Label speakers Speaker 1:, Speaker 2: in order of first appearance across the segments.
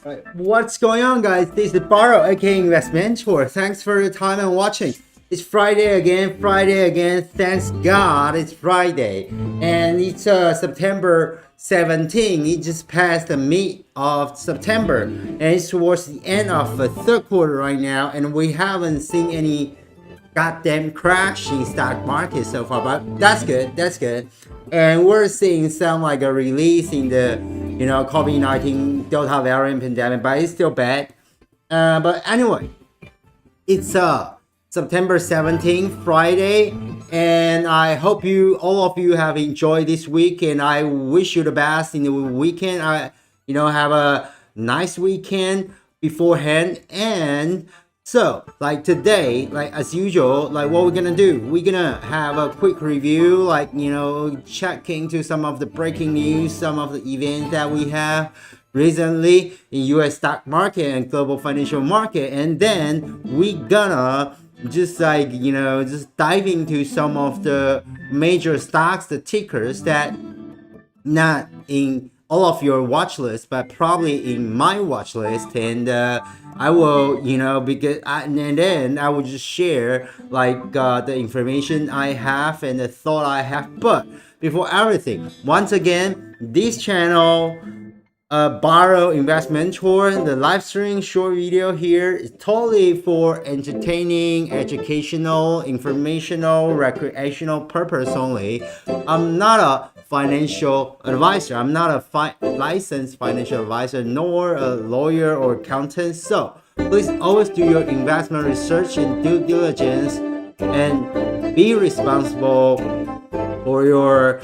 Speaker 1: Right. What's going on, guys? This is Baro, aka Investment Tour. Thanks for your time and watching. It's Friday again. Thanks God it's Friday. And it's September 17. It just passed the mid of September. And it's towards the end of the third quarter right now. And we haven't seen any goddamn crash in stock market so far. But that's good. And we're seeing some like a release in the COVID-19 Delta variant pandemic, but it's still bad. But anyway, it's September 17th, Friday, and I hope all of you have enjoyed this week, and I wish you the best in the weekend. Have a nice weekend beforehand. And so, like today, like as usual, like what we're gonna do, we're gonna have a quick review, check into some of the breaking news, some of the events that we have recently in US stock market and global financial market, and then we gonna just dive into some of the major stocks, the tickers that not in all of your watch list, but probably in my watch list. And I will, and then I will just share the information I have and the thought I have. But before everything, once again, this channel, Baro Investment Tour, the live stream short video here is totally for entertaining, educational, informational, recreational purpose only. I'm not a financial advisor. I'm not a licensed financial advisor, nor a lawyer or accountant. So please always do your investment research and due diligence and be responsible for your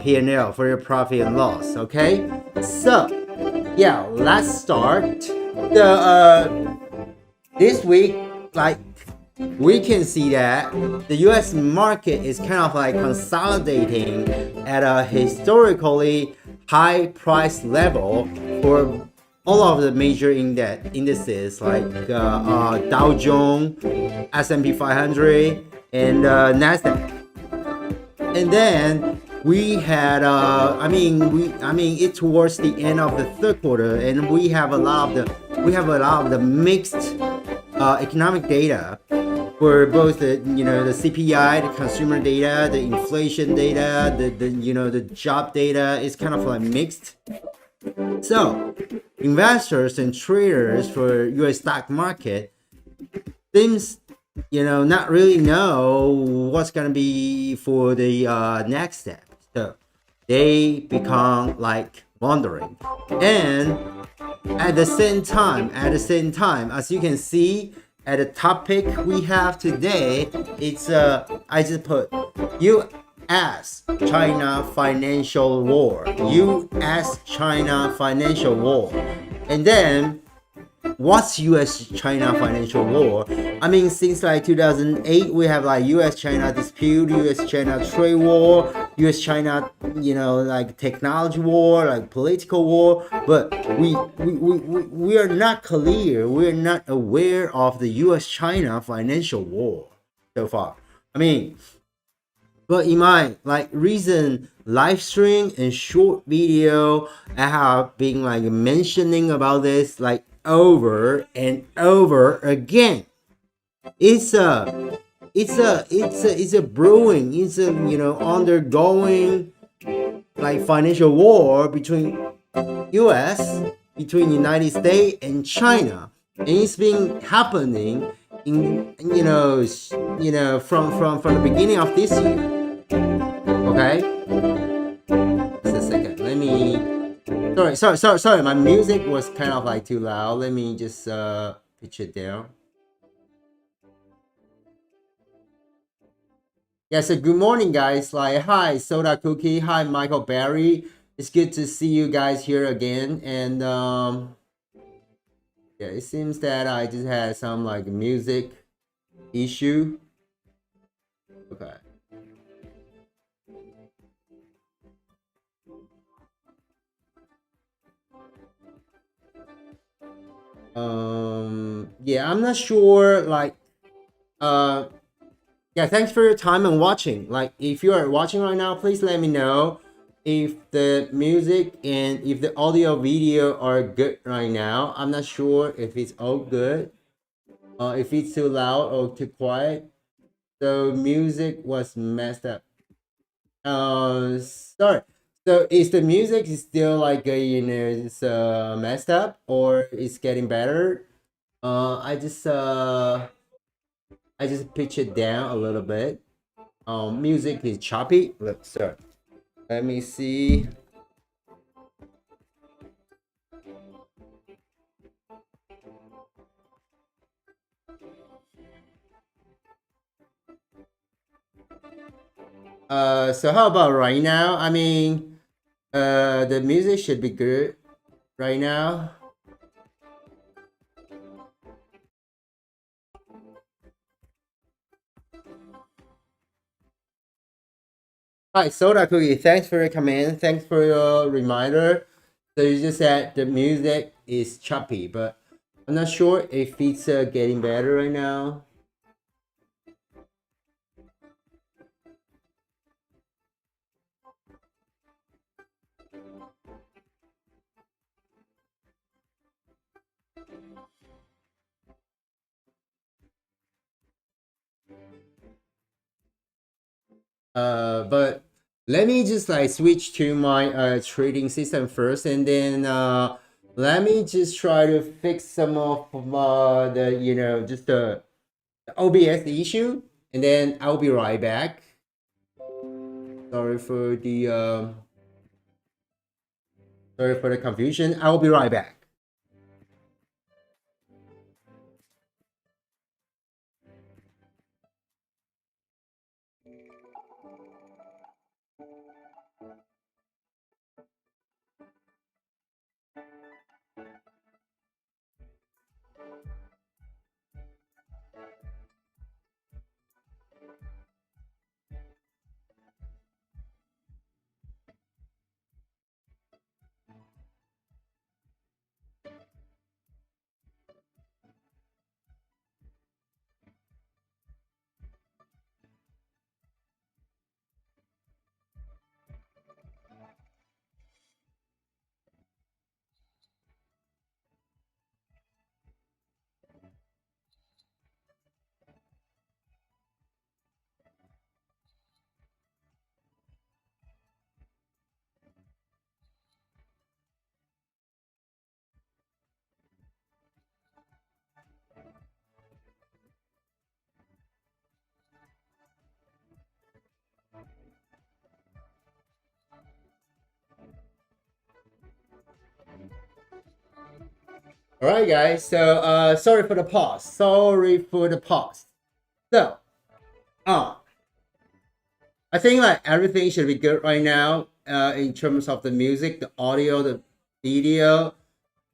Speaker 1: P&L, for your profit and loss. Okay, so yeah, let's start. This week, we can see that the US market is kind of consolidating at a historically high price level for all of the major indices Dow Jones, S&P 500, and Nasdaq. And then we had it's towards the end of the third quarter, and we have a lot of the mixed economic data for both the CPI, the consumer data, the inflation data, the job data is kind of mixed. So investors and traders for US stock market seems not really know what's gonna be for the next step. So they become wondering. And at the same time, as you can see at the topic we have today, it's I just put US China financial war. US China financial war. And then what's US China financial war? Since 2008 we have US China dispute, US China trade war, US China technology war, political war, but we are not clear, we're not aware of the US China financial war so far. But in my recent live stream and short video, I have been mentioning about this over and over again. It's a brewing, undergoing financial war between US, between United States and China, and it's been happening from the beginning of this year. Okay, just a second. Let me. Sorry. My music was kind of like too loud. Let me just pitch it down. Yeah, so good morning, guys. Like, hi, Soda Cookie. Hi, Michael Barry. It's good to see you guys here again. And yeah, it seems that I just had some like music issue. Okay. Yeah, I'm not sure. Like, yeah, thanks for your time and watching. Like, if you are watching right now, please let me know if the music and if the audio video are good right now. I'm not sure if it's all good, if it's too loud or too quiet. So music was messed up. Sorry. So is the music still like it's messed up or it's getting better? I just pitch it down a little bit. Music is choppy. Let's start. Let me see. So how about right now? I mean, the music should be good right now. Hi, Soda Cookie. Thanks for your comment. Thanks for your reminder. So you just said the music is choppy, but I'm not sure if it's getting better right now. But let me just like switch to my trading system first, and then let me just try to fix some of the just the OBS issue, and then I'll be right back. Sorry for the confusion. I'll be right back. All right, guys. So sorry for the pause. Sorry for the pause. So, I think like everything should be good right now. In terms of the music, the audio, the video.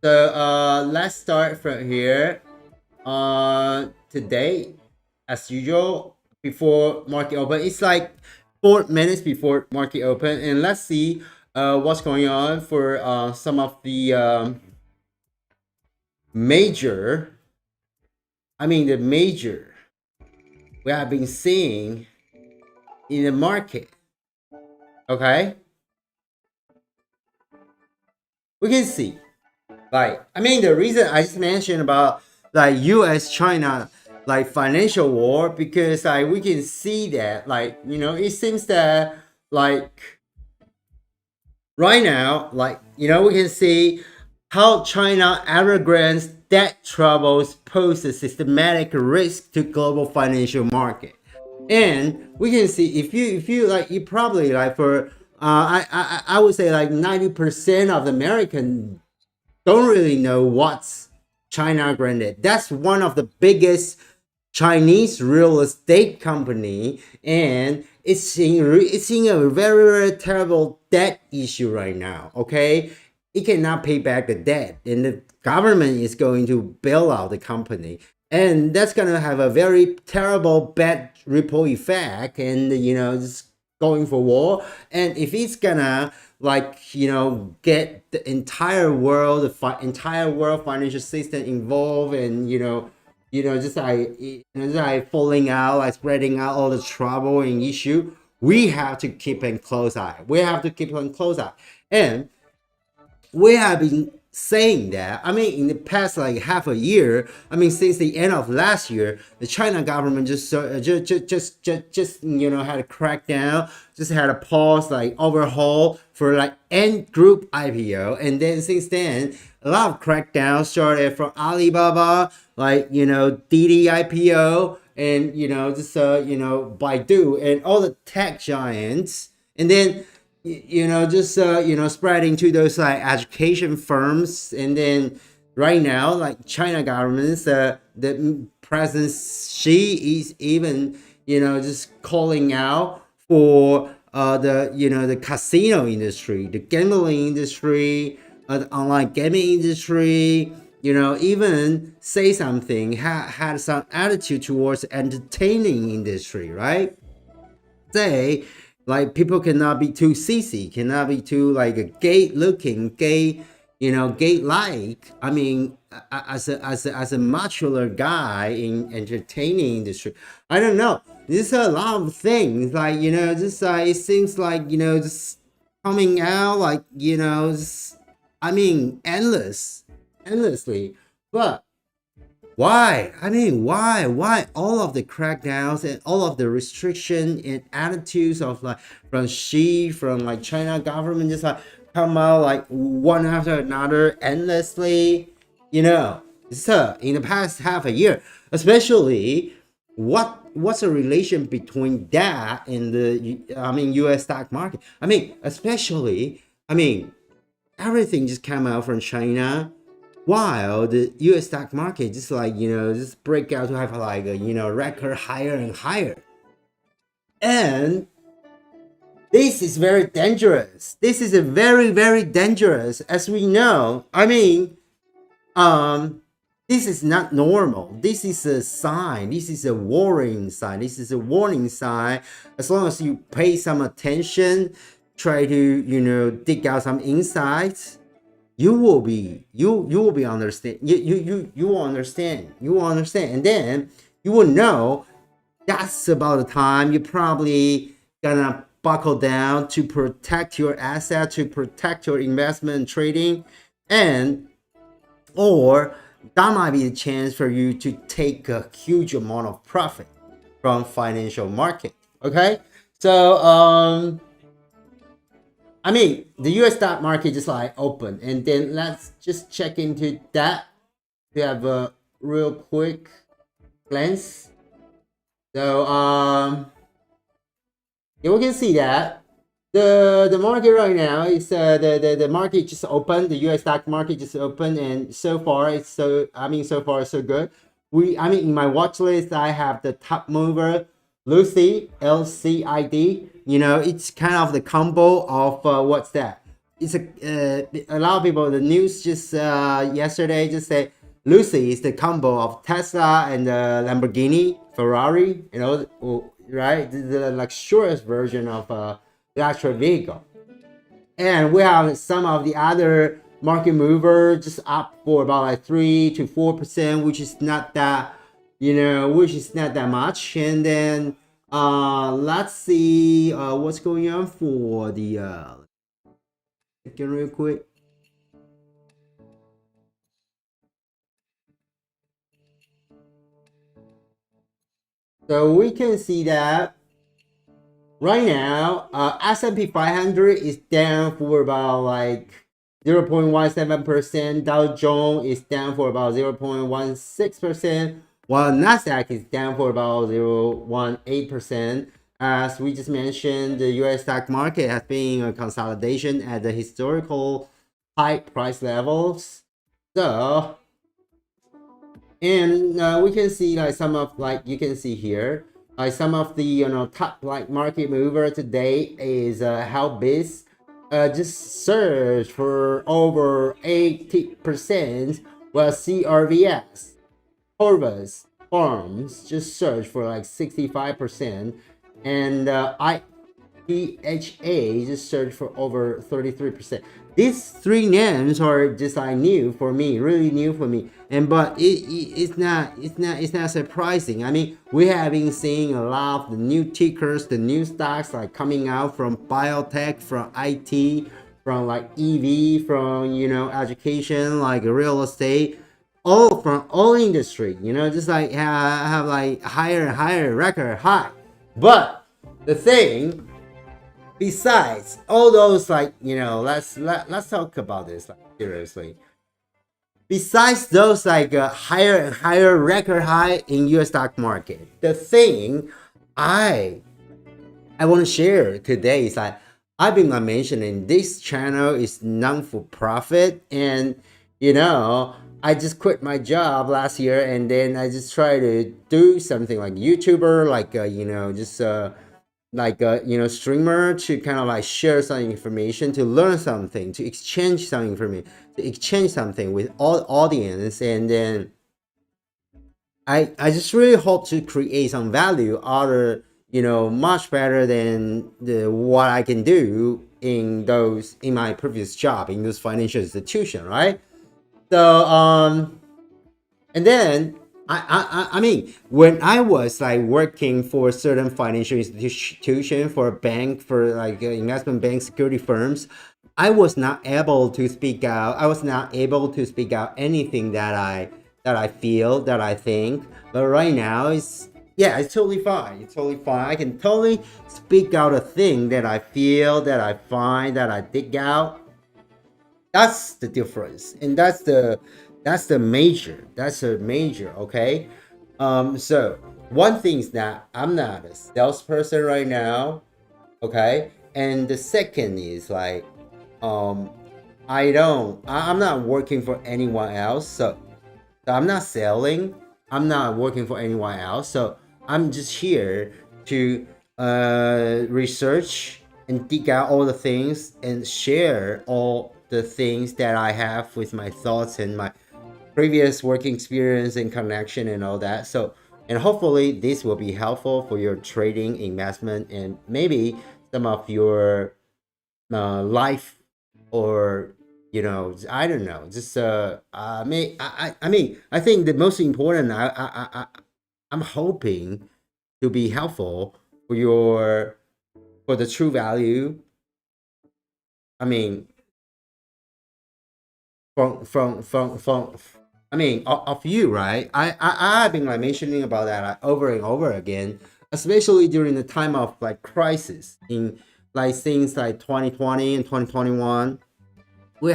Speaker 1: So let's start from here. Today, as usual, before market open, it's like 4 minutes before market open, and let's see what's going on for some of the major. I mean, the major we have been seeing in the market. Okay, we can see. Like, I mean, the reason I just mentioned about like U.S. China like financial war, because like we can see that like it seems that like right now, like we can see how China Evergrande's debt troubles pose a systematic risk to global financial market. And we can see if you like, you probably like for I would say like 90% of the American don't really know what's China Evergrande. That's one of the biggest Chinese real estate company, and it's in a very, very terrible debt issue right now. Okay, it cannot pay back the debt, and the government is going to bail out the company, and that's gonna have a very terrible bad ripple effect, and just going for war. And if it's gonna like get the entire world, entire world financial system involved, and just like falling out, like spreading out all the trouble and issue, we have to keep a close eye. We have to keep a close eye. And we have been saying that, I mean, in the past like half a year, I mean, since the end of last year, the China government just had a crackdown, just had a pause, like overhaul for like Ant Group IPO. And then since then, a lot of crackdowns started from Alibaba, like Didi IPO, and Baidu and all the tech giants. And then just spreading to those like education firms. And then right now, like China government's the president Xi is even just calling out for the casino industry, the gambling industry, the online gaming industry. Even say something, had some attitude towards entertaining industry, right? Say like people cannot be too sissy, cannot be too like a gay looking, gay like. I mean, as a mature guy in entertaining industry, I don't know, there's a lot of things like just it seems like just coming out like just, I mean, endlessly. But why? I mean, why? Why all of the crackdowns and all of the restriction and attitudes of like from Xi, from like China government, just like come out like one after another endlessly? So in the past half a year, especially, what's the relation between that and the U.S. stock market? I mean, especially, everything just came out from China, while the U.S. stock market just like just break out to have like a record higher and higher. And this is very dangerous. This is a very, very dangerous, as we know. I mean, this is not normal. This is a sign. This is a warning sign. This is a warning sign. As long as you pay some attention, try to dig out some insights, you will be understand. You will understand. You will understand, and then you will know that's about the time you probably gonna buckle down to protect your asset, to protect your investment and trading, and or that might be the chance for you to take a huge amount of profit from financial market. Okay, so I mean, the US stock market just like open, and then let's just check into that to have a real quick glance. So yeah, we can see that the market right now is the market just opened. The US stock market just opened, and so far it's so far so good. In my watch list I have the top mover Lucy, LCID. It's kind of the combo of what's that? It's a lot of people. The news just yesterday just said Lucy is the combo of Tesla and Lamborghini, Ferrari. Right? The luxurious version of electric vehicle. And we have some of the other market mover just up for about like 3 to 4%, which is not that much. And then let's see what's going on for the second real quick. So we can see that right now S&P 500 is down for about like 0.17%. Dow Jones is down for about 0.16%, while Nasdaq is down for about 0.18%. As we just mentioned, the US stock market has been a consolidation at the historical high price levels. So, and we can see like some of, like you can see here, like some of the top like market mover today is Helbis, just surged for over 80%, while CRVS, Corvus Farms just surged for like 65%, and THA just surged for over 33%. These three names are just like new for me, really new for me. And but it's not surprising. I mean, we have been seeing a lot of the new tickers, the new stocks like coming out from biotech, from IT, from like EV, from education, like real estate, all from all industry. Just like have like higher and higher record high. But the thing, besides all those, like let's talk about this like seriously. Besides those like higher and higher record high in US stock market, the thing I want to share today is like, I've been mentioning this channel is non for profit, and I just quit my job last year, and then I just try to do something like YouTuber, like just like a streamer, to kind of like share some information, to learn something, to exchange some information, to exchange something with all audience. And then I just really hope to create some value other much better than what I can do in my previous job in those financial institution, right? So and then I mean, when I was like working for a certain financial institution, for a bank, for like investment bank, security firms, I was not able to speak out. I was not able to speak out anything that I feel, that I think. But right now, it's totally fine. It's totally fine. I can totally speak out a thing that I feel, that I find, that I dig out. That's the difference, and that's the major. That's a major. Okay. So one thing is that I'm not a salesperson right now. Okay. And the second is like, I'm not working for anyone else. So I'm not selling. I'm not working for anyone else. So I'm just here to research and dig out all the things and share all the things that I have with my thoughts and my previous working experience and connection and all that. So, and hopefully this will be helpful for your trading, investment, and maybe some of your life, or I don't know, just I mean, I think the most important, I'm hoping to be helpful for the true value. I mean, from I mean, of you, right? I've been like mentioning about that like, over and over again, especially during the time of like crisis in like things like 2020 and 2021. We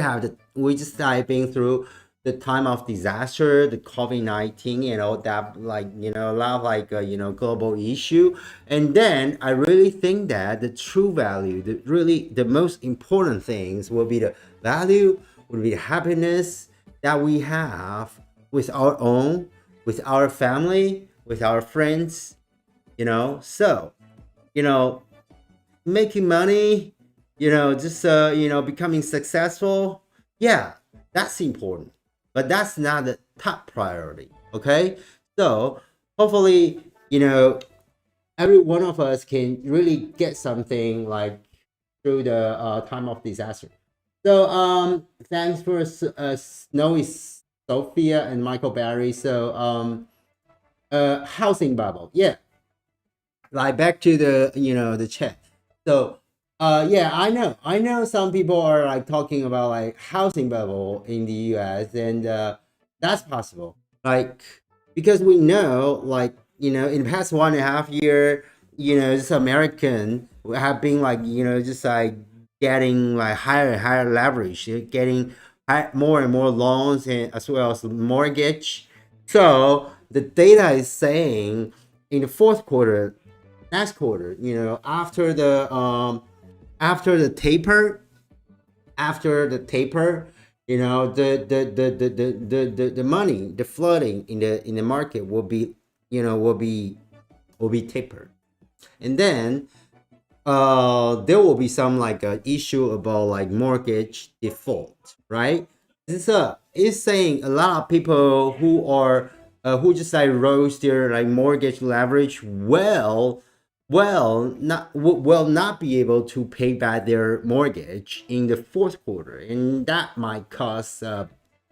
Speaker 1: just like been through the time of disaster, the COVID-19, that, like a lot of like global issue. And then I really think that the true value, the most important things will be the value, will be the happiness that we have with our own, with our family, with our friends. So making money, just becoming successful. Yeah, that's important, but that's not the top priority. Okay, so hopefully every one of us can really get something like through the time of disaster. So thanks for Snowy Sophia and Michael Barry. So housing bubble, yeah, like back to the chat. So yeah, I know some people are like talking about like housing bubble in the US, and that's possible, like, because we know, like in the past 1.5 year, this American have been like just like getting like higher and higher leverage, getting more and more loans and as well as mortgage. So the data is saying in the fourth quarter, next quarter, after the taper, the money, the flooding in the market will be, will be tapered, and then there will be some like issue about like mortgage default, right? It's saying a lot of people who just like rose their like mortgage leverage will not be able to pay back their mortgage in the fourth quarter, and that might cause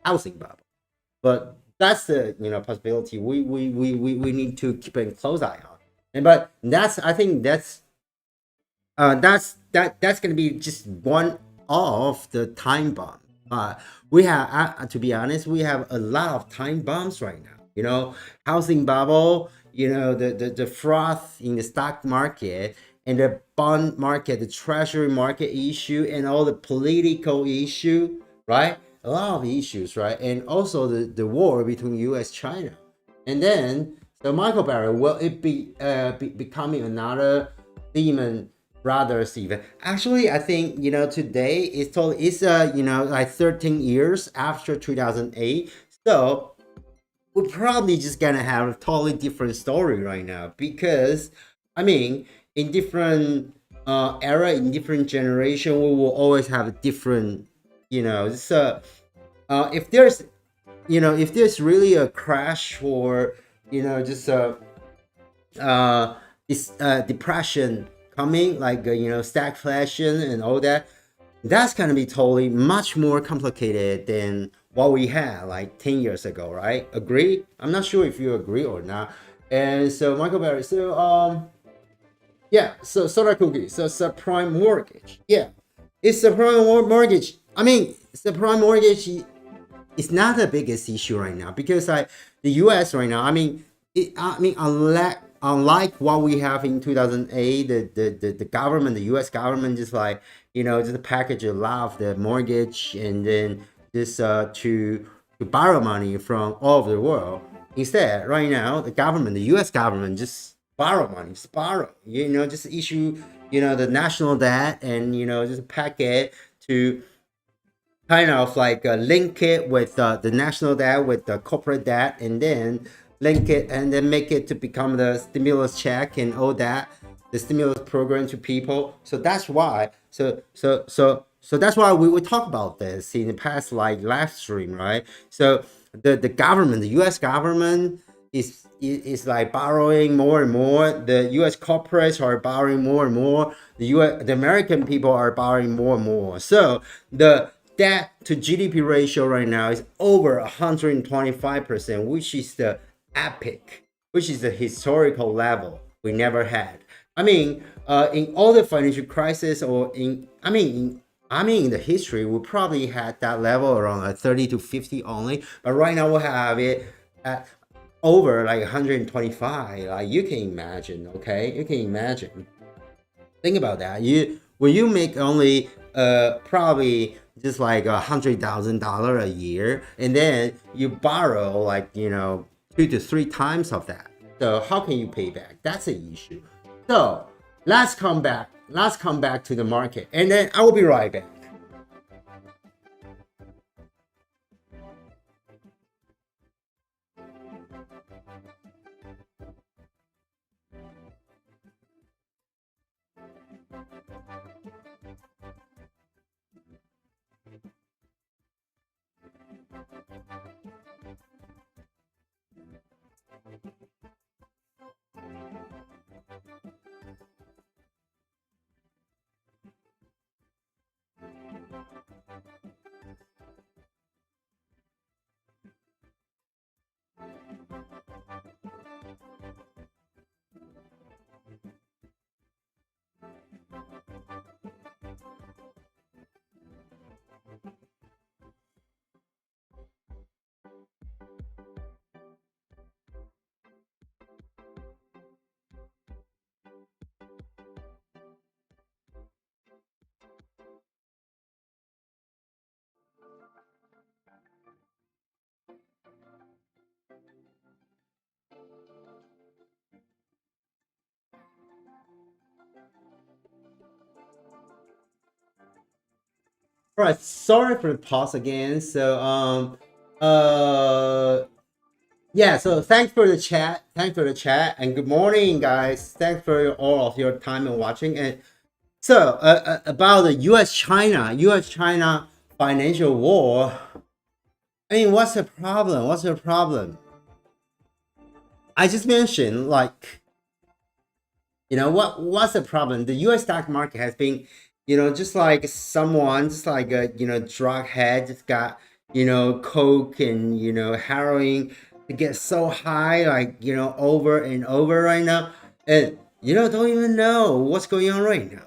Speaker 1: housing bubble. But that's the possibility we need to keep a close eye on. And but that's I think that's gonna be just one of the time bomb. We have to be honest, we have a lot of time bombs right now. Housing bubble, the froth in the stock market and the bond market, the treasury market issue, and all the political issue, right? A lot of issues, right? And also the war between U.S. China, and then the Michael Barry, will it be becoming another Lehman Brothers event? Actually, I think today it's like 13 years after 2008, so we're probably just gonna have a totally different story right now, because I mean, in different era, in different generation, we will always have a different, so if there's if there's really a crash, or just this depression coming, like stagflation and all that, that's gonna be totally much more complicated than what we had like 10 years ago, right? Agree? I'm not sure if you agree or not. And so Michael Barry, yeah, so soda cookie, so subprime mortgage, yeah, it's subprime mortgage. I mean, subprime mortgage is not the biggest issue right now, because like the U.S. right now, unlike what we have in 2008, the government, the U.S. government, just like just package a lot of the mortgage, and then just to borrow money from all over the world. Instead, right now, the government, the U.S. government, just borrow money, just borrow, just issue the national debt, and just pack it to kind of like link it with the national debt, with the corporate debt, and then link it and then make it to become the stimulus check and all that, the stimulus program to people. So that's why that's why we would talk about this in the past like live stream, right? So the government, the US government is like borrowing more and more. The US corporates are borrowing more and more. The American people are borrowing more and more. So the debt to GDP ratio right now is over 125%, which is the epic, which is the historical level we never had. I mean, in all the financial crisis, or in the history, we probably had that level around like 30 to 50 only. But right now we have it at over like 125. Like you can imagine, okay? You can imagine. Think about that. When you make only probably just like $100,000 a year, and then you borrow like 2 to 3 times of that. So how can you pay back? That's an issue. So let's come back. Let's come back to the market, and then I will be right back. All right, sorry for the pause again. So uh yeah, so thanks for the chat. Thanks for the chat, and good morning, guys. Thanks for all of your time and watching. And so about the U.S. China financial war. I mean, what's the problem? What's the problem? I just mentioned, like, what's the problem? The U.S. stock market has been, just like someone, just like a drug head, just got coke and heroin to get so high, like over and over right now, and don't even know what's going on right now.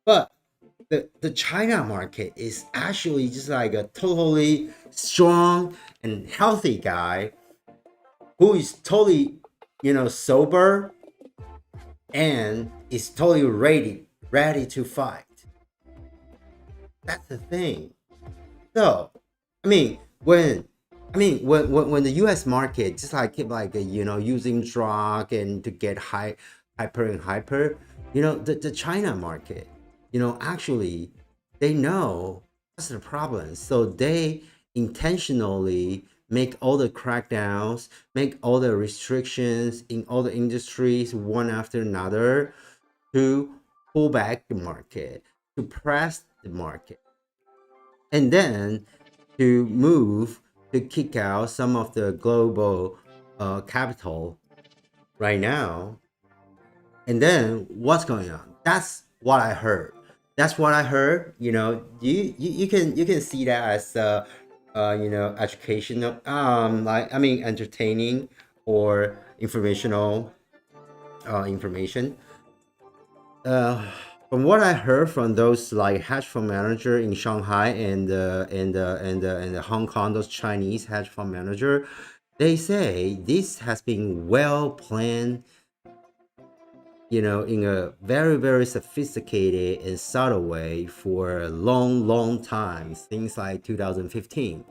Speaker 1: But the China market is actually just like a totally strong and healthy guy who is totally sober and is totally ready to fight. That's the thing. So when the US market just like keep like using drug and to get hyper and hyper, the China market, actually they know that's the problem, so they intentionally make all the crackdowns, make all the restrictions in all the industries one after another to pull back the market, to press the market, and then to move to kick out some of the global capital right now. And then what's going on? That's what I heard. That's what I heard. You can see that as educational, entertaining or informational information. From what I heard from those like hedge fund manager in Shanghai and the Hong Kong, those Chinese hedge fund manager, they say this has been well planned, in a very, very sophisticated and subtle way for a long, long time, things like 2015.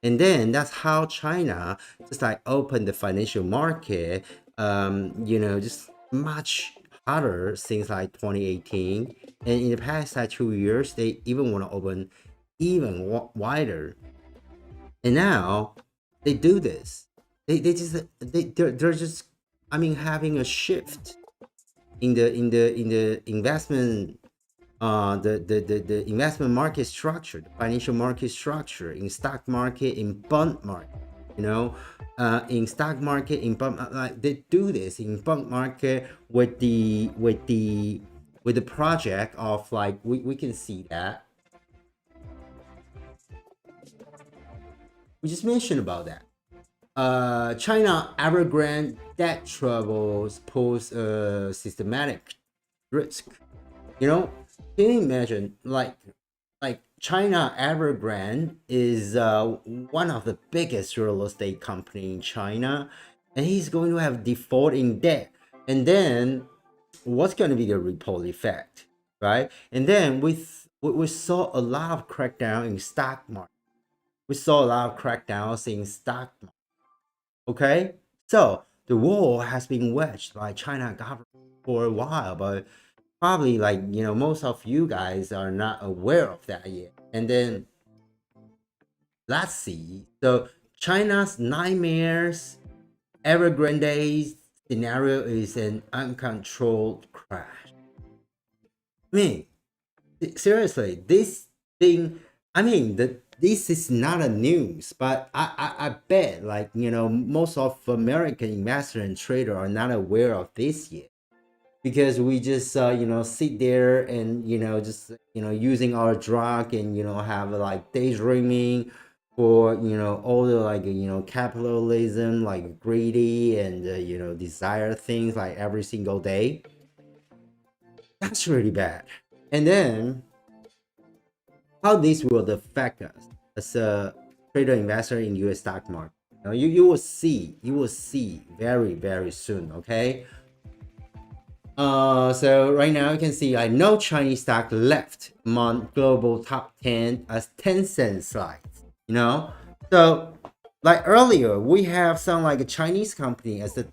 Speaker 1: And then that's how China just like opened the financial market, just much harder since like 2018. And in the past like 2 years, they even want to open even wider. And now they do this. They're just having a shift in the investment the investment market structure, the financial market structure, in stock market, in bond market, in stock market, in bond, like they do this in bond market with the project of like we can see that we just mentioned about that. China Evergrande debt troubles pose a systematic risk. Can you imagine like China Evergrande is one of the biggest real estate company in China, and he's going to have default in debt, and then what's going to be the ripple effect, right? And then we saw a lot of crackdown in stock market. We saw a lot of crackdowns in stock market. Okay, so the war has been waged by China government for a while, but probably like most of you guys are not aware of that yet. And then let's see. So China's nightmares Evergrande scenario is an uncontrolled crash. Seriously, this thing, this is not a news, but I bet like most of American investors and traders are not aware of this yet, because we just sit there and just using our drug and have like daydreaming for all the like capitalism, like greedy and desire things like every single day. That's really bad. And then how this will affect us as a trader investor in US stock market, you will see very, very soon. Okay, so right now you can see like no Chinese stock left among global top 10 as Tencent slides. So like earlier we have some like a Chinese company as the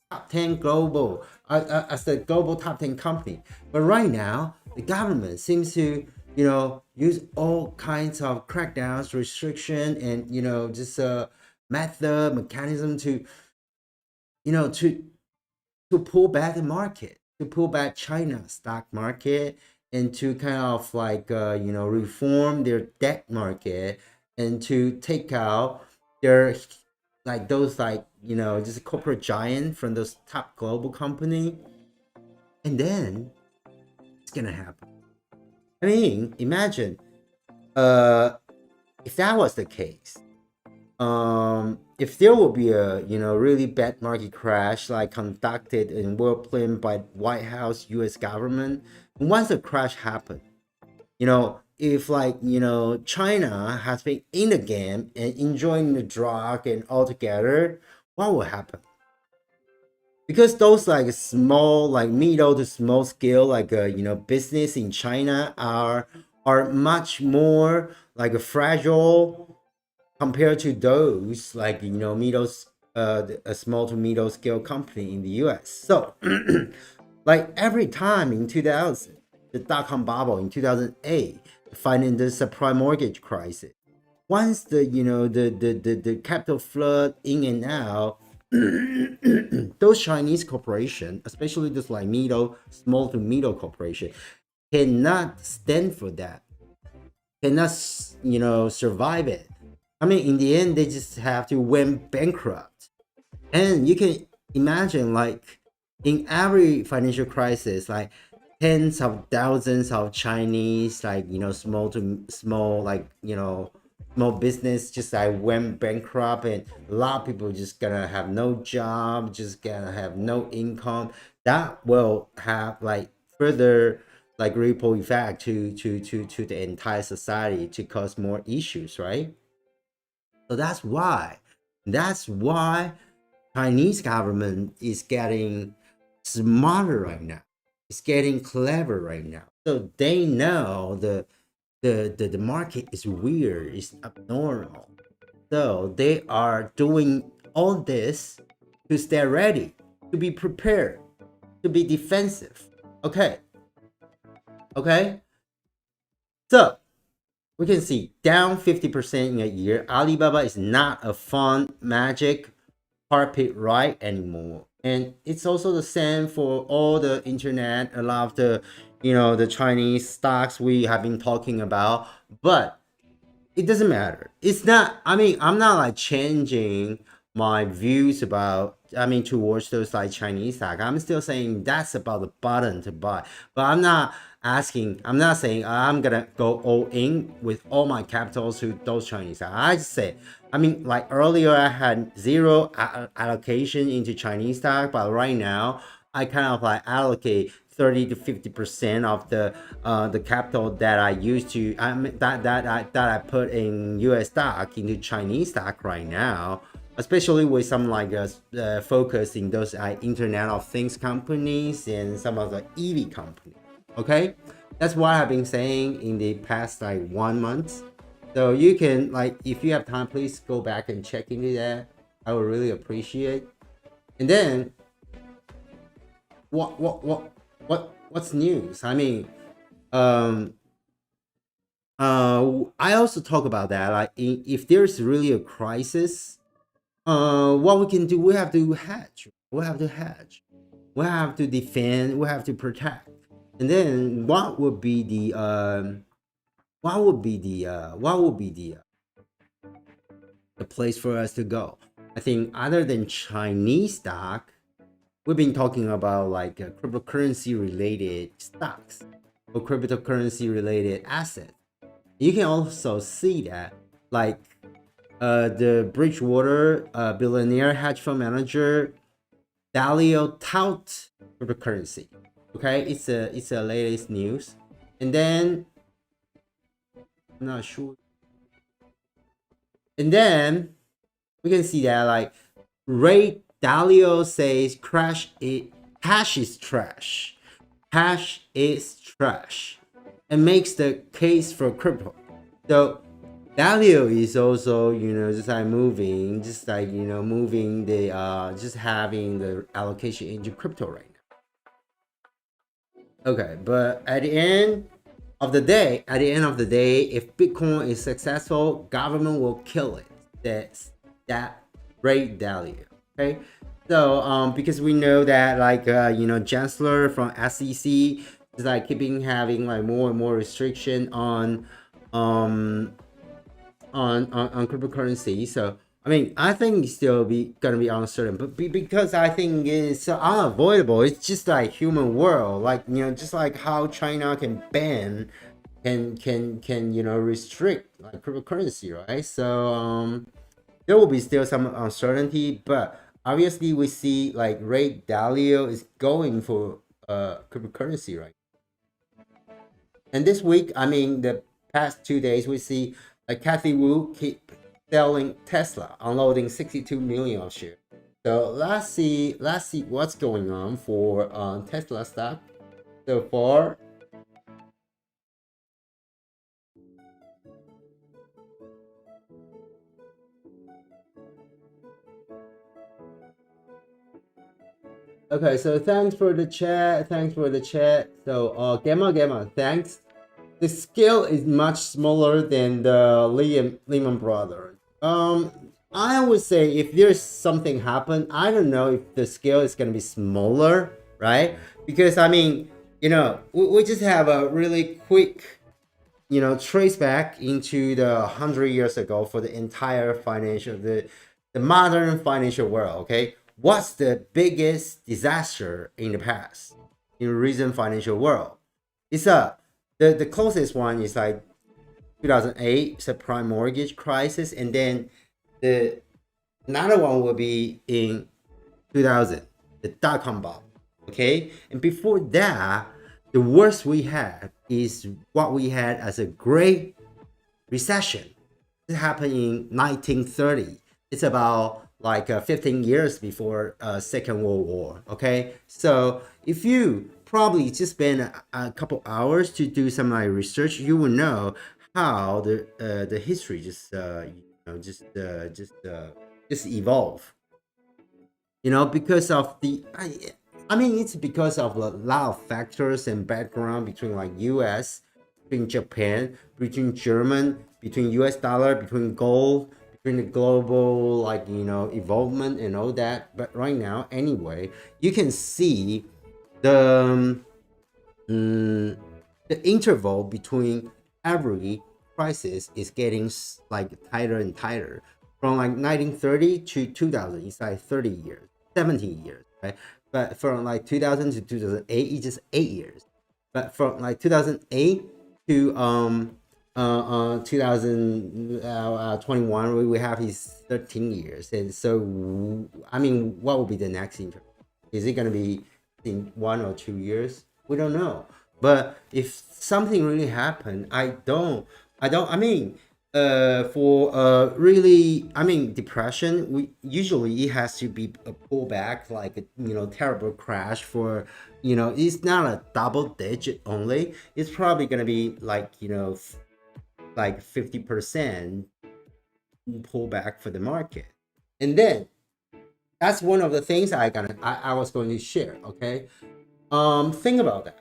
Speaker 1: top 10 global as the global top 10 company. But right now, the government seems to, use all kinds of crackdowns, restriction, and, just a mechanism to, to pull back the market, to pull back China stock market, and to kind of like, reform their debt market, and to take out their, like those, like, just corporate giant from those top global company. And then it's gonna happen. I mean, imagine if that was the case, if there will be a really bad market crash like conducted and well planned by White House US government, and once the crash happened, if like China has been in the game and enjoying the drug and all together, what will happen? Because those like small, like middle to small scale, like business in China are much more like fragile compared to those like middle a small to middle scale company in the US. So like every time in 2000, the dot-com bubble in 2008, finding the subprime mortgage crisis, once the the capital flood in and out, those Chinese corporation, especially those like small to middle corporation, cannot stand for that, cannot survive it. I mean, in the end, they just have to went bankrupt. And you can imagine, like, in every financial crisis, like tens of thousands of Chinese, like, small to small, like, small business just like went bankrupt, and a lot of people just gonna have no job, just gonna have no income. That will have like further like ripple effect to the entire society, to cause more issues, right? So that's why Chinese government is getting smarter right now. It's getting clever right now. So they know the market is weird, it's abnormal. So they are doing all this to stay ready, to be prepared, to be defensive. Okay. So we can see down 50% in a year. Alibaba is not a fun magic carpet ride anymore. And it's also the same for all the internet, a lot of the the Chinese stocks we have been talking about. But it doesn't matter. It's not, I mean, I'm not like changing my views about, I mean, towards those like Chinese stock. I'm still saying that's about the button to buy. But I'm not saying I'm gonna go all in with all my capital to those Chinese stock. I just say, I mean, like earlier I had zero allocation into Chinese stock, but right now I kind of like allocate 30 to 50% of the capital that I used to that I put in US stock into Chinese stock right now, especially with some like focus in those Internet of Things companies and some of the EV companies. Okay, that's what I've been saying in the past like 1 month. So you can, like, if you have time, please go back and check into that. I would really appreciate. And then what's news? I mean, I also talk about that. Like, if there's really a crisis, what we can do, we have to hedge. We have to hedge. We have to defend. We have to protect. And then what would be the the place for us to go? I think other than Chinese stock, we've been talking about like cryptocurrency related stocks or cryptocurrency related assets. You can also see that like the Bridgewater billionaire hedge fund manager Dalio tout cryptocurrency. Okay, it's a latest news. And then I'm not sure. And then we can see that like Ray Dalio says hash is trash. Hash is trash. And makes the case for crypto. So Dalio is also, just like moving the just having the allocation into crypto right now. Okay, but at the end of the day, if Bitcoin is successful, government will kill it. That's that rate Dalio. Okay, so because we know that like Chancellor from SEC is like keeping having like more and more restriction um on cryptocurrency. So I mean, I think it's still gonna be uncertain, but because I think it's unavoidable. It's just like human world, like just like how China can ban, can restrict like cryptocurrency, right? So there will be still some uncertainty, but obviously we see like Ray Dalio is going for cryptocurrency, right? And this week, I mean, the past 2 days, we see like Kathy Wu keep selling Tesla, unloading 62 million of shares. So let's see what's going on for Tesla stock so far. Okay, so thanks for the chat. So Gamma, thanks. The scale is much smaller than the Lehman Brothers. I would say if there's something happen, I don't know if the scale is gonna be smaller, right? Because I mean, we just have a really quick, trace back into the 100 years ago for the entire the modern financial world. Okay, what's the biggest disaster in the past in recent financial world? It's the closest one is like 2008 subprime mortgage crisis, and then the another one will be in 2000, the dot-com bubble. Okay, and before that, the worst we had is what we had as a Great Recession. It happened in 1930. It's about like 15 years before Second World War. Okay, so if you probably just spend a couple hours to do some like research, you will know how the history just evolve. Because of I mean, it's because of a lot of factors and background between like U.S., between Japan, between German, between U.S. dollar, between gold, between the global like evolvement and all that. But right now, anyway, you can see the the interval between every crisis is getting like tighter and tighter. From like 1930 to 2000, it's like 30 years, 17 years, right? But from like 2000 to 2008, it's just 8 years. But from like 2008 to 2021, we have is 13 years. And so, I mean, what will be the next interval? Is it going to be in 1 or 2 years? We don't know. But if something really happened, I mean, for really, I mean, depression, we usually it has to be a pullback, like a terrible crash for, it's not a double digit only. It's probably gonna be like like 50% pullback for the market, and then that's one of the things I was going to share. Okay, think about that.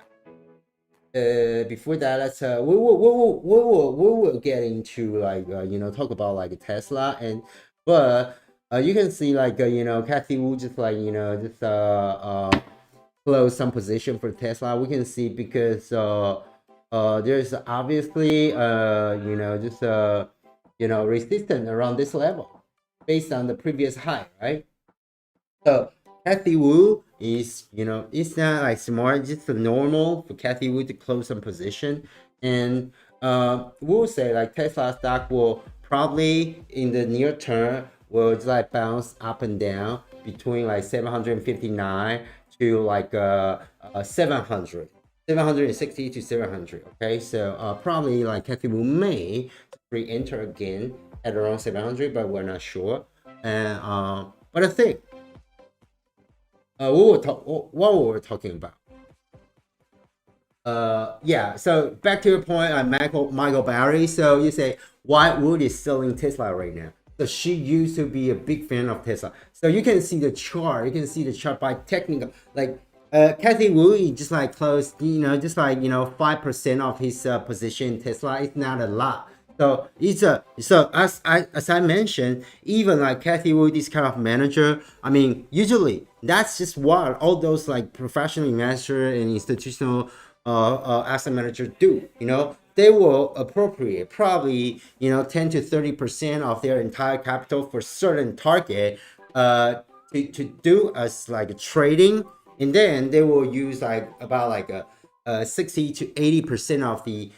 Speaker 1: Before that, let's we will get into like talk about like Tesla, and but you can see like Kathy Wu just like just close some position for Tesla. We can see because there's obviously just resistance around this level based on the previous high, right? So Kathy Wu is, it's not like smart, just normal for Kathy Wu to close some position. And we'll say like Tesla stock will probably in the near term will just like bounce up and down between like 759 to like 700. 760 to 700. Okay, so probably like Kathy Wu may re-enter again at around 700, but we're not sure. And but I think what we were talking about. Yeah. So back to your point on Michael Barry. So you say why Wood is selling Tesla right now? So she used to be a big fan of Tesla. So you can see the chart. You can see the chart by technical. Like Cathy Wu is just like close, just like 5% of his position in Tesla. It's not a lot. So it's a so as I mentioned, even like Cathy Wu, this kind of manager, I mean, usually that's just what all those like professional investor and institutional asset managers do. They will appropriate probably 10 to 30% of their entire capital for certain target to do as like trading, and then they will use like about like a 60 to 80% of the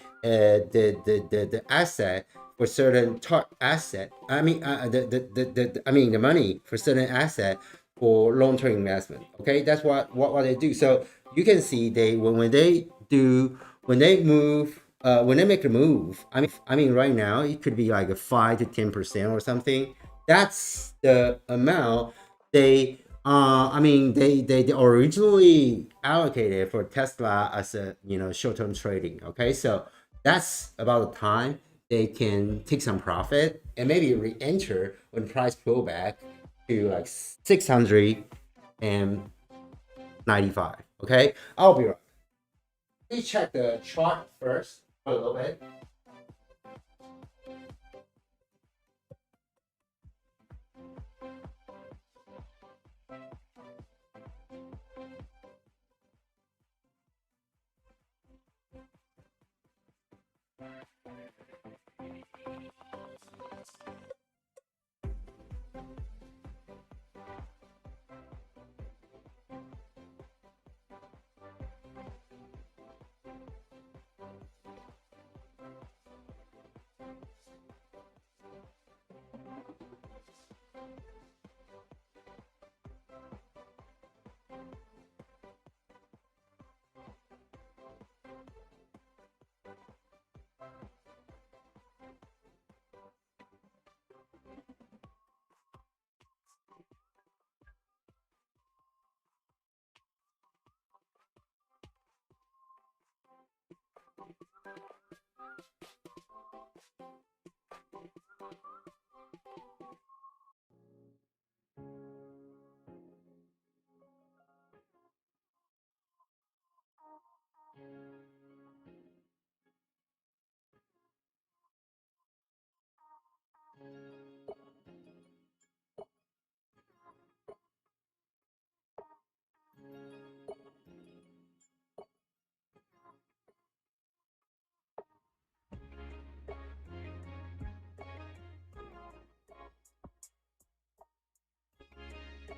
Speaker 1: asset for certain asset. I mean the money for certain asset for long-term investment. Okay, that's what they do. So you can see they when they do when they move when they make a move. I mean right now it could be like a 5 to 10% or something. That's the amount they they originally allocated for Tesla as a short-term trading. Okay, so that's about the time they can take some profit and maybe re-enter when price pull back to like 695. Okay, I'll be right. Please check the chart first for a little bit.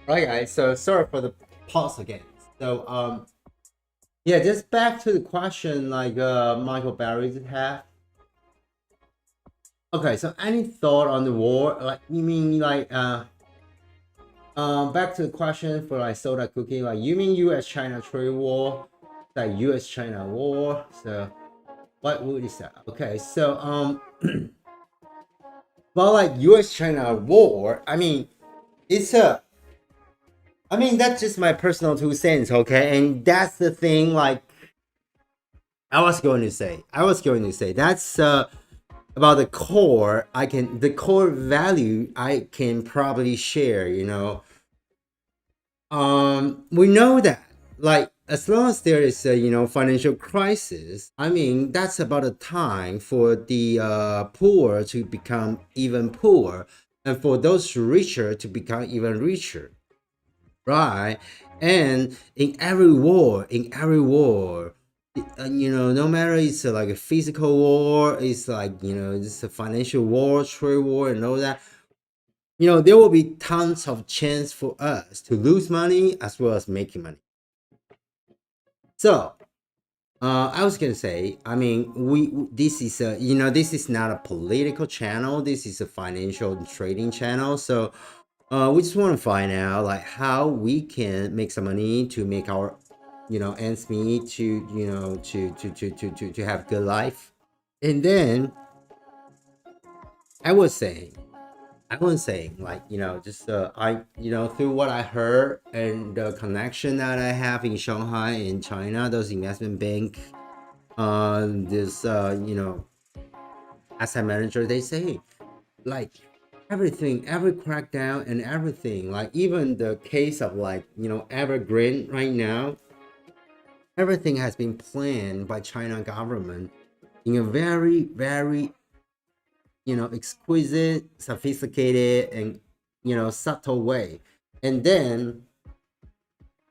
Speaker 1: Right, guys. So sorry for the pause again. So yeah, just back to the question like Michael Barry did have. Okay, so any thought on the war? Like you mean like back to the question for like soda cookie, like you mean US China trade war, like US China war. So what would you say? Okay, so well like US China war, I mean it's a that's just my personal 2 cents, okay? And that's the thing, like I was going to say that's about the core. The core value I can probably share. We know that like as long as there is a financial crisis, that's about a time for the poor to become even poorer, and for those richer to become even richer, right? And in every war, no matter it's like a physical war, it's like it's a financial war, trade war, and all that. There will be tons of chance for us to lose money as well as making money. So I was gonna say, we this is a this is not a political channel. This is a financial trading channel. So we just want to find out like how we can make some money to make our ends meet, to to have good life. And then I was saying like just I through what I heard and the connection that I have in Shanghai in China, those investment bank, this asset manager, they say like everything, every crackdown and everything, like even the case of like Evergrande right now, everything has been planned by China government in a very, very, exquisite, sophisticated, and subtle way. And then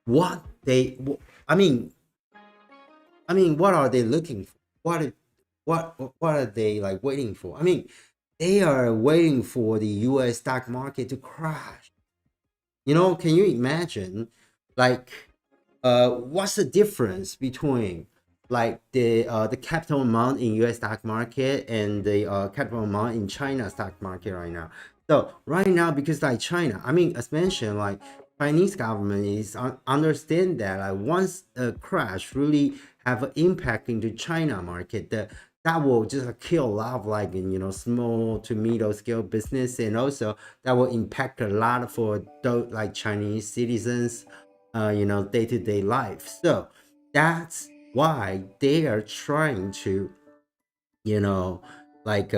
Speaker 1: what they, I mean, what are they looking for? What are they like waiting for? I mean, they are waiting for the U.S. stock market to crash. Can you imagine, like, what's the difference between like the capital amount in U.S. stock market and the capital amount in China stock market right now? So right now, because like China, as mentioned, like Chinese government is understand that like once a crash really have an impact into China market, that will just kill a lot of like small to middle scale business, and also that will impact a lot for those like Chinese citizens day-to-day life. So that's why they are trying to like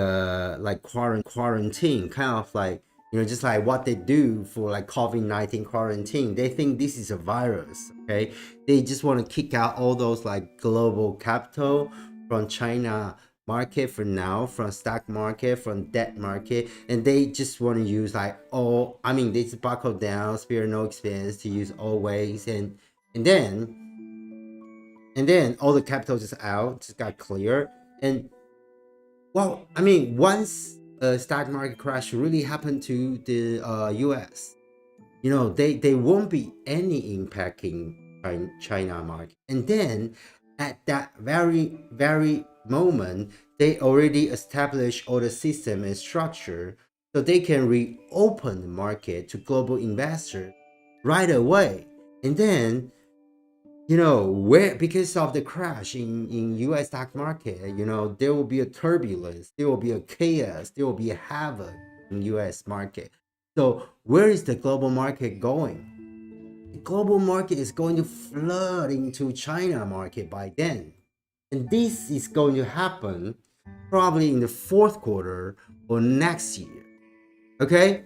Speaker 1: quarantine, kind of like just like what they do for like COVID-19 quarantine. They think this is a virus. Okay, they just want to kick out all those like global capital from China market for now, from stock market, from debt market, and they just want to use like all, they just buckle down, spare no expense to use always, and then all the capital just out, just got clear. And well, once a stock market crash really happened to the US, they won't be any impact in China market. And then at that very, very moment, they already established all the system and structure, so they can reopen the market to global investors right away. And then where, because of the crash in US stock market, there will be a turbulence, there will be a chaos, there will be a havoc in US market. So where is the global market going? The global market is going to flood into China market by then. And this is going to happen probably in the fourth quarter or next year. Okay?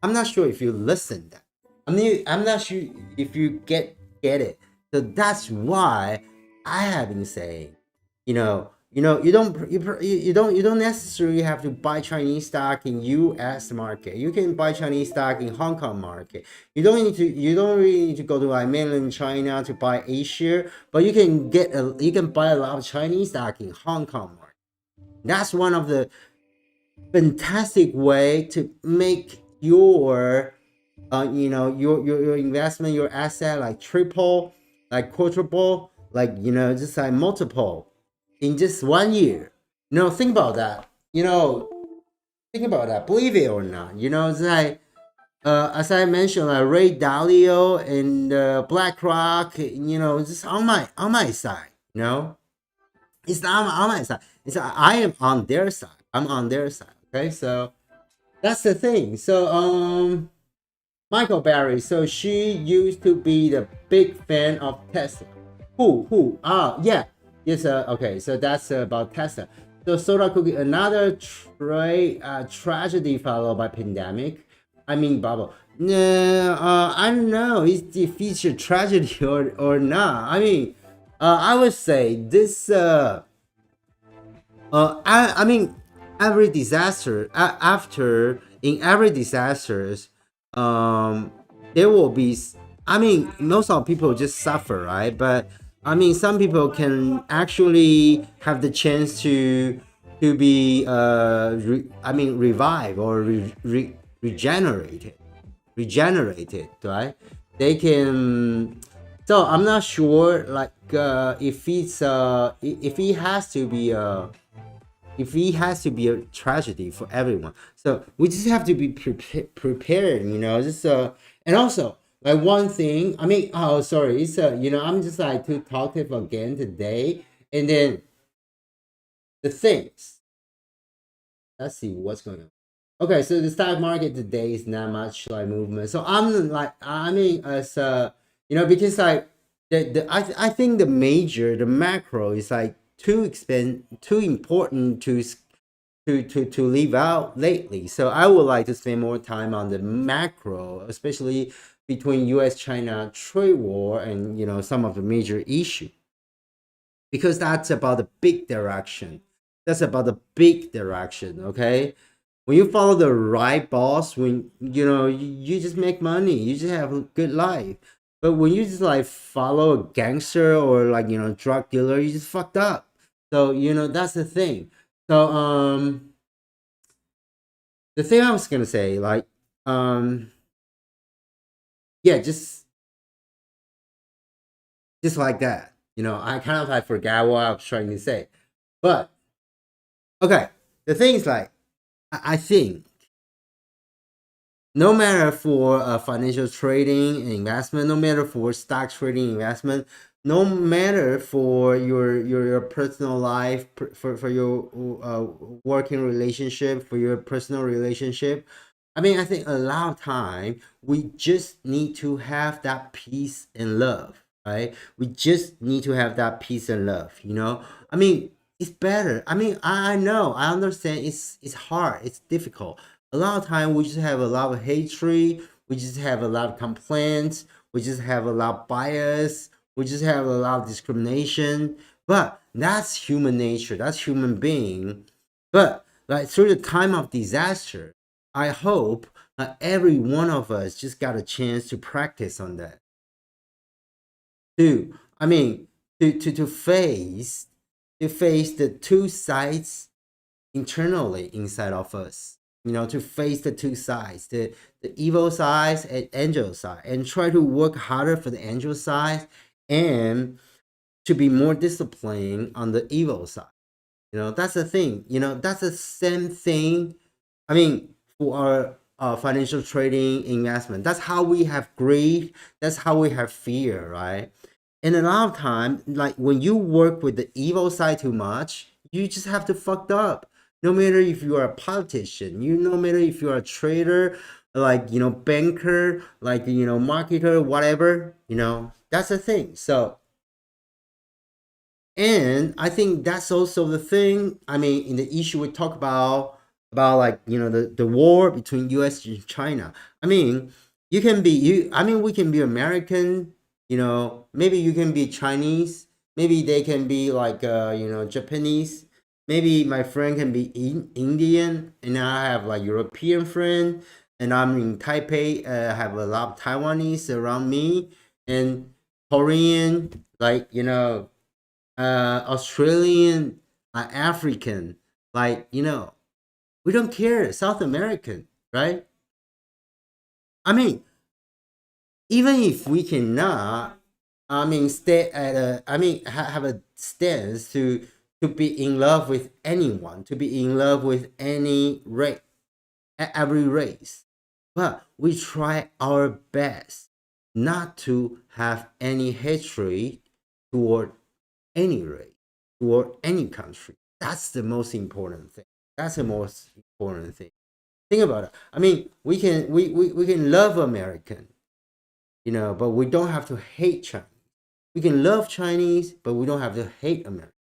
Speaker 1: I'm not sure if you listen that. I'm not sure if you get it. So that's why I have been saying, you don't necessarily have to buy Chinese stock in U.S. market. You can buy Chinese stock in Hong Kong market. You don't really need to go to like mainland China to buy A-share, but you can buy a lot of Chinese stock in Hong Kong market. That's one of the fantastic way to make your your investment, your asset like triple, like quadruple, like just like multiple in just 1 year. Think about that. Think about that. Believe it or not, it's like as I mentioned, like Ray Dalio and BlackRock, just on my side. It's not on my side. It's I am on their side. I'm on their side. Okay, so that's the thing. So Michael Barry. So she used to be the big fan of Tesla. Who? Ah, yeah. Yes. Okay. So that's about Tesla. So soda cookie, another tragedy followed by pandemic. Bubble. No, I don't know. Is the feature tragedy or not? I would say this. Every disaster after in every disasters, there will be. Most of people just suffer, right? But some people can actually have the chance to be revived or regenerated, right? They can. So I'm not sure, like, if it has to be a tragedy for everyone. So we just have to be prepared, just and also like one thing. Oh, sorry, it's I'm just like too talkative again today. And then the things. Let's see what's going on. Okay, so the stock market today is not much like movement. So I'm like, as because like I think the macro is like too important to leave out lately. So I would like to spend more time on the macro, especially between U.S. China trade war and some of the major issues. because that's about the big direction. That's about the big direction. Okay, when you follow the right boss, when you just make money, you just have a good life. But when you just like follow a gangster or like drug dealer, you just fucked up. So that's the thing. So the thing I was gonna say, like yeah, just like that. I kind of like forgot what I was trying to say. But okay, the thing is like I think no matter for financial trading and investment, no matter for stock trading investment, no matter for your personal life, for your working relationship, for your personal relationship, I mean, I think a lot of time we just need to have that peace and love, right? We just need to have that peace and love. I mean, it's better. I mean, I know, I understand. It's hard. It's difficult. A lot of time we just have a lot of hatred. We just have a lot of complaints. We just have a lot of bias. We just have a lot of discrimination. But that's human nature. That's human being. But like through the time of disaster, I hope that every one of us just got a chance to practice on that. I mean, to face the two sides internally inside of us. To face the two sides, the evil side and angel side, and try to work harder for the angel side and to be more disciplined on the evil side. That's the thing. That's the same thing. I mean, for our financial trading investment, that's how we have greed. That's how we have fear, right? And a lot of time, like when you work with the evil side too much, you just have to fucked up. No matter if you are a politician, no matter if you are a trader, like banker, like marketer, whatever. That's the thing. So, and I think that's also the thing. I mean, in the issue we talk about like the war between US and China. I mean, you can be you. I mean, we can be American. Maybe you can be Chinese. Maybe they can be like Japanese. Maybe my friend can be Indian, and I have like European friend, and I'm in Taipei. I have a lot of Taiwanese around me, and Korean, like Australian, African, like we don't care. South American, right? I mean, even if we cannot, I mean, stay at a, I mean, have a stance to be in love with anyone, to be in love with any race, every race, but we try our best not to have any hatred toward any race, toward any country. That's the most important thing. That's the most important thing. Think about it. I mean, we can love American, but we don't have to hate Chinese. We can love Chinese, but we don't have to hate American.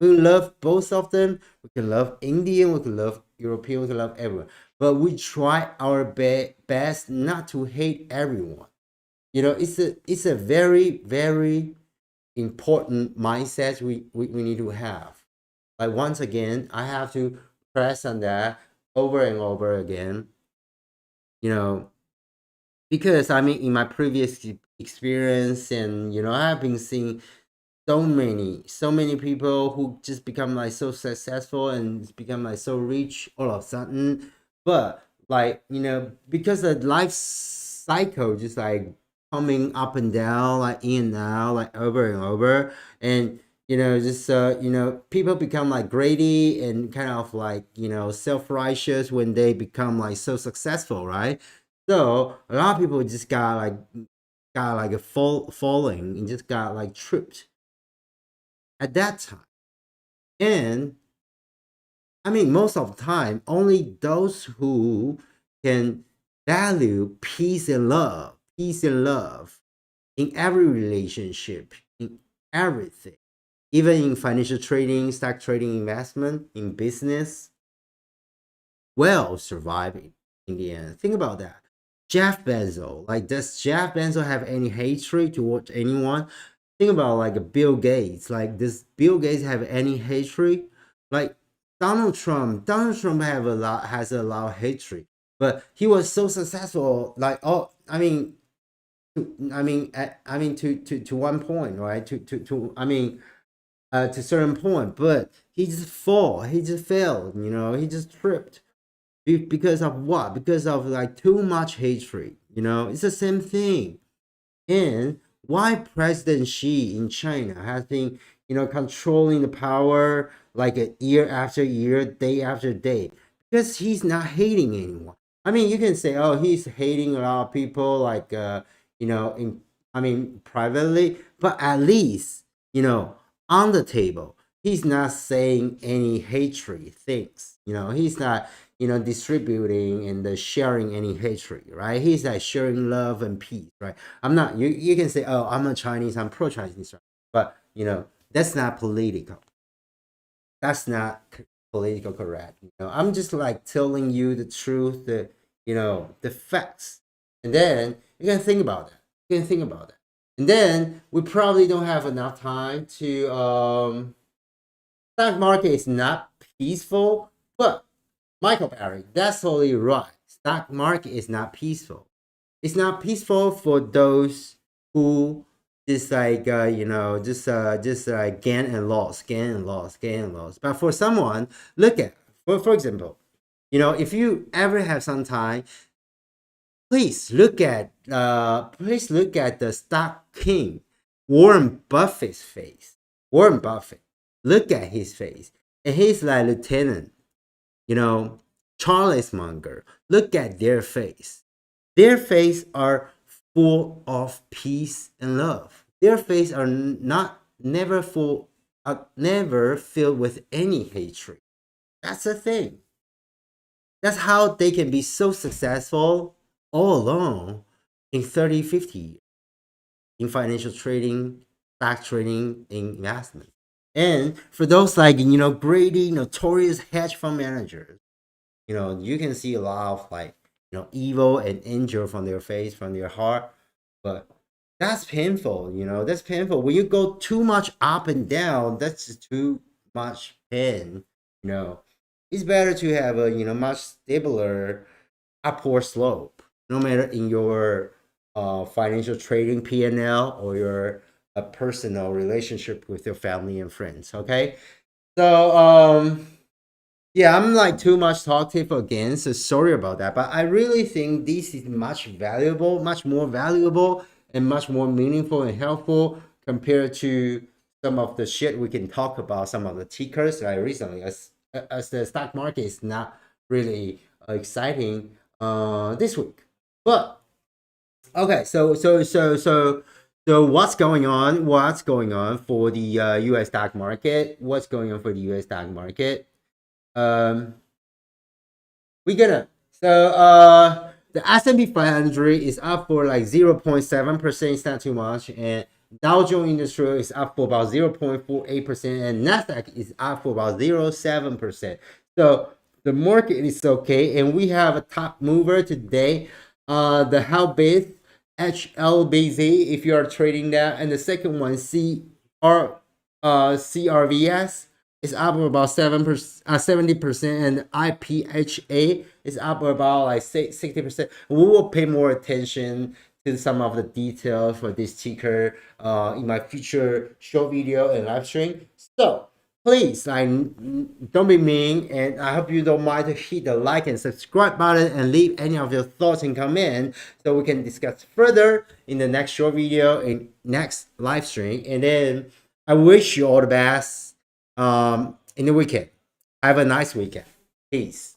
Speaker 1: We can love both of them. We can love Indian. We can love European. We can love everyone. But we try our best not to hate everyone. It's a very very important mindset we need to have. Like once again, I have to press on that over and over again. Because I mean, in my previous experience, and I've been seeing so many people who just become like so successful and become like so rich all of a sudden. But like because the life cycle just like coming up and down, like in and out, like over and over, and just people become like greedy and kind of like self-righteous when they become like so successful, right? So a lot of people just got like a falling and just got like tripped at that time. And I mean, most of the time, only those who can value peace and love in every relationship, in everything, even in financial trading, stock trading, investment, in business, will survive in the end. Think about that. Jeff Bezos, like, does Jeff Bezos have any hatred towards anyone? think about like a Bill Gates. Like, does Bill Gates have any hatred? Like Donald Trump has a lot of hatred, but he was so successful. Like, oh, to one point, right? To certain point, but he just failed. He just tripped. Because of what? Because of like too much hatred. It's the same thing. And why President Xi in China has been, controlling the power like a year after year, day after day, because he's not hating anyone. You can say, oh, he's hating a lot of people, like, in, privately, but at least, on the table, he's not saying any hatred things. He's not, distributing and sharing any hatred, right? He's like sharing love and peace, right? I'm not, you can say, oh, I'm a Chinese, I'm pro-Chinese, right? But, that's not political. That's not political correct. I'm just like telling you the truth, the facts. And then you can think about that. And then we probably don't have enough time to, stock market is not peaceful, but Michael Barry, that's totally right. Stock market is not peaceful. It's not peaceful for those who just like just like gain and loss. But for someone, look at for example, if you ever have some time, please look at the stock king, Warren Buffett's face. Warren Buffett, look at his face, and he's like lieutenant. Charles Munger, look at their face. Their face are full of peace and love. Their face are never filled with any hatred. That's the thing. That's how they can be so successful all along in 30, 50 years in financial trading, stock trading, investment. And for those like, greedy, notorious hedge fund managers, you can see a lot of like, evil and anger from their face, from their heart. But that's painful, that's painful. When you go too much up and down, that's just too much pain, It's better to have a, much stabler upward slope, no matter in your financial trading P&L or your personal relationship with your family and friends, okay? So, yeah, I'm like too much talkative again, so sorry about that. But I really think this is much more valuable, and much more meaningful and helpful compared to some of the shit we can talk about, some of the tickers like recently, as the stock market is not really exciting this week. But okay, so what's going on? What's going on for the U.S. stock market? What's going on for the U.S. stock market? We gonna the S&P 500 is up for like 0.7%. It's not too much, and Dow Jones Industrial is up for about 0.48%, and Nasdaq is up for about 0.7%. So the market is okay, and we have a top mover today, the Helbith HLBZ, if you are trading that, and the second one CRVS is up about 70%, and IPHA is up about like 60%. We will pay more attention to some of the details for this ticker in my future short video and live stream. So please, don't be mean, and I hope you don't mind to hit the like and subscribe button and leave any of your thoughts and comments so we can discuss further in the next short video and next live stream. And then I wish you all the best in the weekend. Have a nice weekend. Peace.